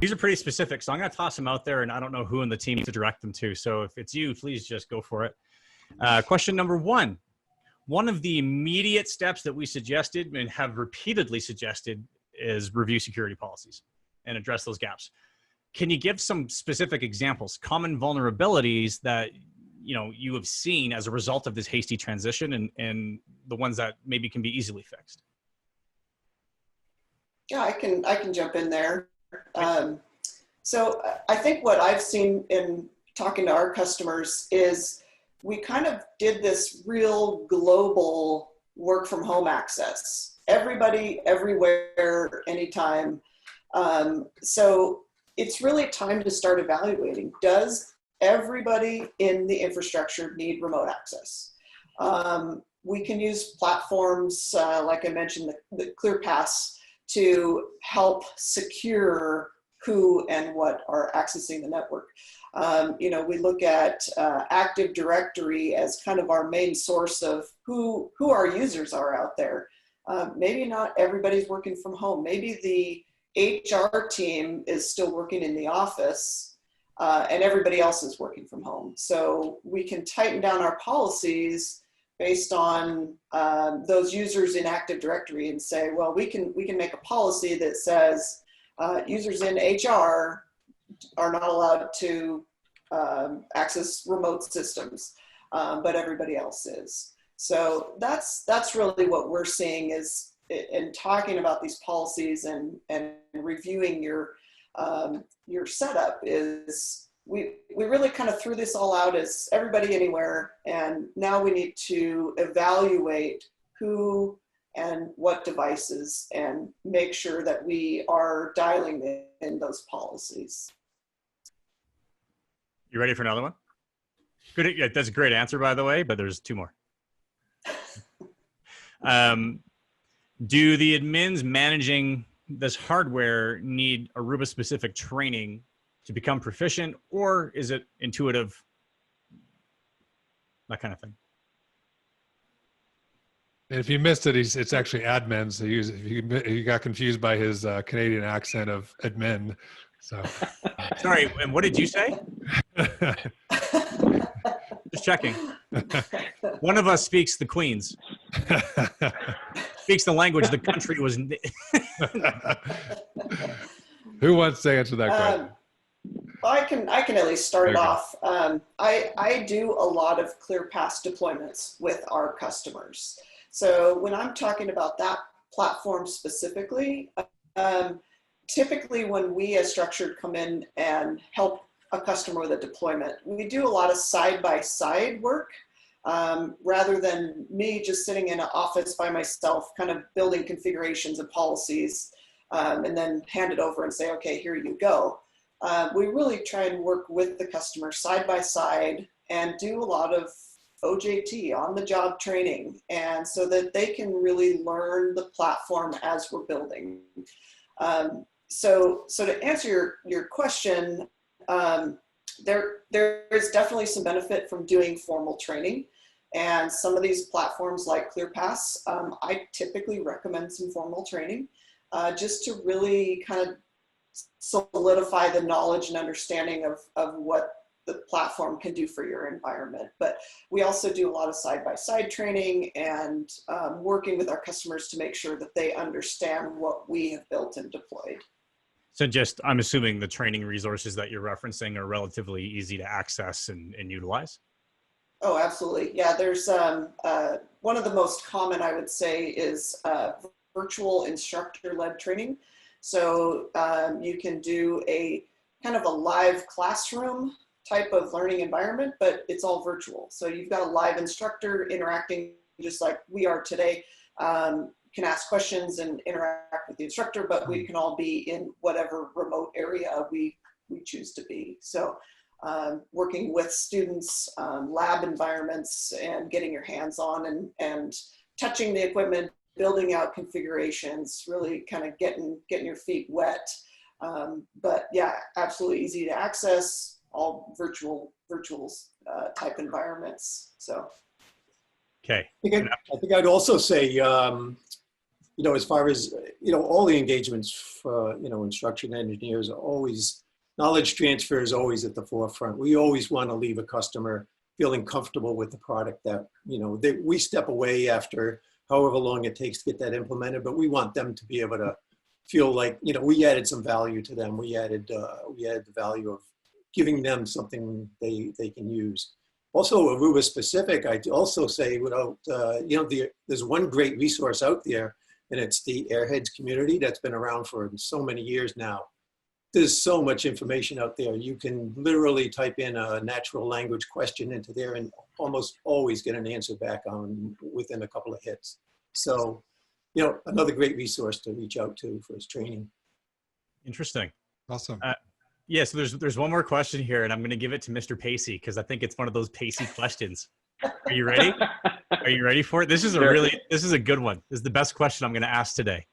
These are pretty specific, so I'm going to toss them out there, and I don't know who in the team to direct them to. So if it's you, please just go for it. Question number one. One of the immediate steps that we suggested and have repeatedly suggested is review security policies and address those gaps. Can you give some specific examples, common vulnerabilities that you have seen as a result of this hasty transition, and the ones that maybe can be easily fixed? Yeah, I can jump in there. So I think what I've seen in talking to our customers is we kind of did this real global work from home access. Everybody, everywhere, anytime. So it's really time to start evaluating. Does everybody in the infrastructure need remote access? We can use platforms, like I mentioned, the ClearPass, to help secure who and what are accessing the network. We look at Active Directory as kind of our main source of who our users are out there. Maybe not everybody's working from home. Maybe the HR team is still working in the office and everybody else is working from home. So we can tighten down our policies based on those users in Active Directory and say, well, we can make a policy that says users in HR are not allowed to access remote systems, but everybody else is. So that's really what we're seeing is in talking about these policies and reviewing your setup is we really kind of threw this all out as everybody anywhere, and now we need to evaluate who and what devices and make sure that we are dialing in those policies. You ready for another one? Good. Yeah, that's a great answer, by the way, but there's two more. Do the admins managing this hardware need Aruba-specific training to become proficient, or is it intuitive? That kind of thing. And if you missed it, it's actually admin. So he got confused by his Canadian accent of admin. So sorry, and what did you say? Just checking. One of us speaks the Queen's. Speaks the language the country was. Who wants to answer that question? I can at least start it off. I do a lot of ClearPass deployments with our customers. So when I'm talking about that platform specifically, typically when we as Structured come in and help a customer with a deployment, we do a lot of side-by-side work rather than me just sitting in an office by myself, kind of building configurations and policies and then hand it over and say, okay, here you go. We really try and work with the customer side by side and do a lot of OJT, on the job training, and so that they can really learn the platform as we're building. So to answer your question, there is definitely some benefit from doing formal training, and some of these platforms like ClearPass, I typically recommend some formal training just to really kind of solidify the knowledge and understanding of what the platform can do for your environment. But we also do a lot of side-by-side training and working with our customers to make sure that they understand what we have built and deployed. So I'm assuming the training resources that you're referencing are relatively easy to access and utilize? Oh, absolutely. Yeah, there's one of the most common, I would say, is virtual instructor-led training. So you can do a kind of a live classroom type of learning environment, but it's all virtual. So you've got a live instructor interacting just like we are today, can ask questions and interact with the instructor, but we can all be in whatever remote area we choose to be. So working with students, lab environments, and getting your hands on and touching the equipment, building out configurations, really kind of getting your feet wet. But yeah, absolutely easy to access, all virtual type environments. So. Okay. I think I'd also say as far as, all the engagements for, instruction engineers are always, knowledge transfer is always at the forefront. We always want to leave a customer feeling comfortable with the product that, we step away after however long it takes to get that implemented, but we want them to be able to feel like, we added some value to them. We added the value of giving them something they can use. Also, Aruba-specific, I'd also say, there's one great resource out there, and it's the Airheads community that's been around for so many years now. There's so much information out there. You can literally type in a natural language question into there and almost always get an answer back within a couple of hits. So, another great resource to reach out to for his training. Interesting. Awesome. Yeah, so there's one more question here, and I'm going to give it to Mr. Pacey because I think it's one of those Pacey questions. Are you ready? Are you ready for it? This is a good one. This is the best question I'm going to ask today.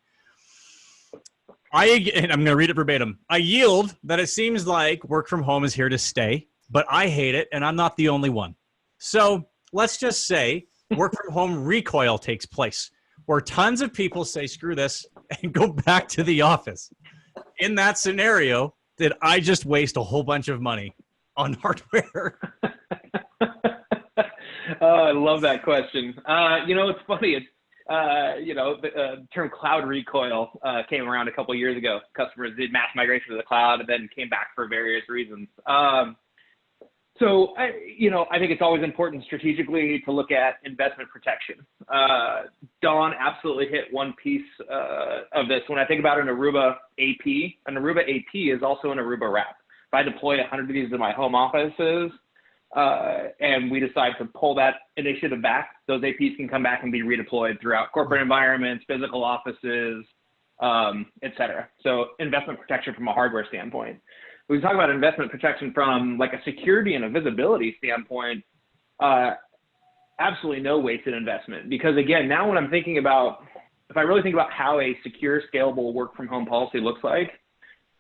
And I'm going to read it verbatim. I yield that it seems like work from home is here to stay, but I hate it, and I'm not the only one. So let's just say work from home recoil takes place, where tons of people say, screw this, and go back to the office. In that scenario, did I just waste a whole bunch of money on hardware? Oh, I love that question. It's funny. The term cloud recoil came around a couple of years ago. Customers did mass migration to the cloud and then came back for various reasons. So I think it's always important strategically to look at investment protection. Don absolutely hit one piece of this. When I think about an Aruba AP is also an Aruba wrap. If I deploy 100 of these in my home offices, and we decide to pull that initiative back, those APs can come back and be redeployed throughout corporate environments, physical offices, et cetera. So investment protection from a hardware standpoint. We talk about investment protection from like a security and a visibility standpoint, absolutely no wasted investment. Because again, now when I'm thinking about, if I really think about how a secure, scalable work from home policy looks like,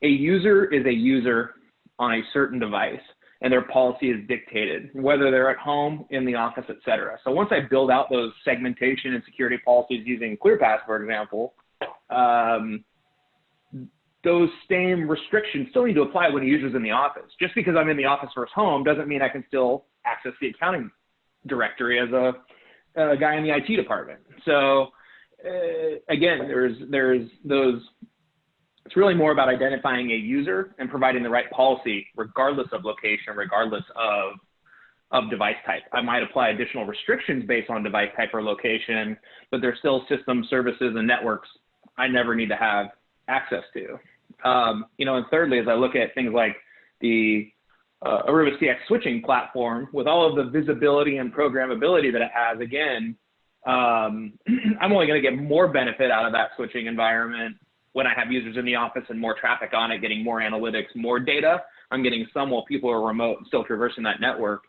a user is a user on a certain device, and their policy is dictated, whether they're at home, in the office, et cetera. So once I build out those segmentation and security policies using ClearPass, for example, those same restrictions still need to apply when a user's in the office. Just because I'm in the office versus home doesn't mean I can still access the accounting directory as a guy in the IT department. So again, there's those. It's really more about identifying a user and providing the right policy, regardless of location, regardless of device type. I might apply additional restrictions based on device type or location, but there's still system services and networks I never need to have access to. And thirdly, as I look at things like the Aruba CX switching platform, with all of the visibility and programmability that it has, again, I'm only going to get more benefit out of that switching environment when I have users in the office and more traffic on it, getting more analytics, more data. I'm getting some while people are remote and still traversing that network.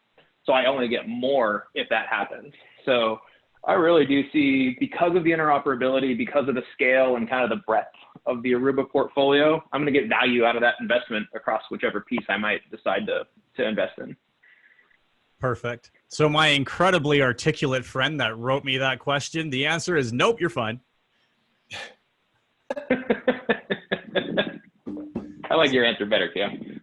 So I only get more if that happens. So I really do see, because of the interoperability, because of the scale and kind of the breadth of the Aruba portfolio, I'm going to get value out of that investment across whichever piece I might decide to invest in. Perfect. So my incredibly articulate friend that wrote me that question, the answer is nope, you're fine. I like your answer better, Cam.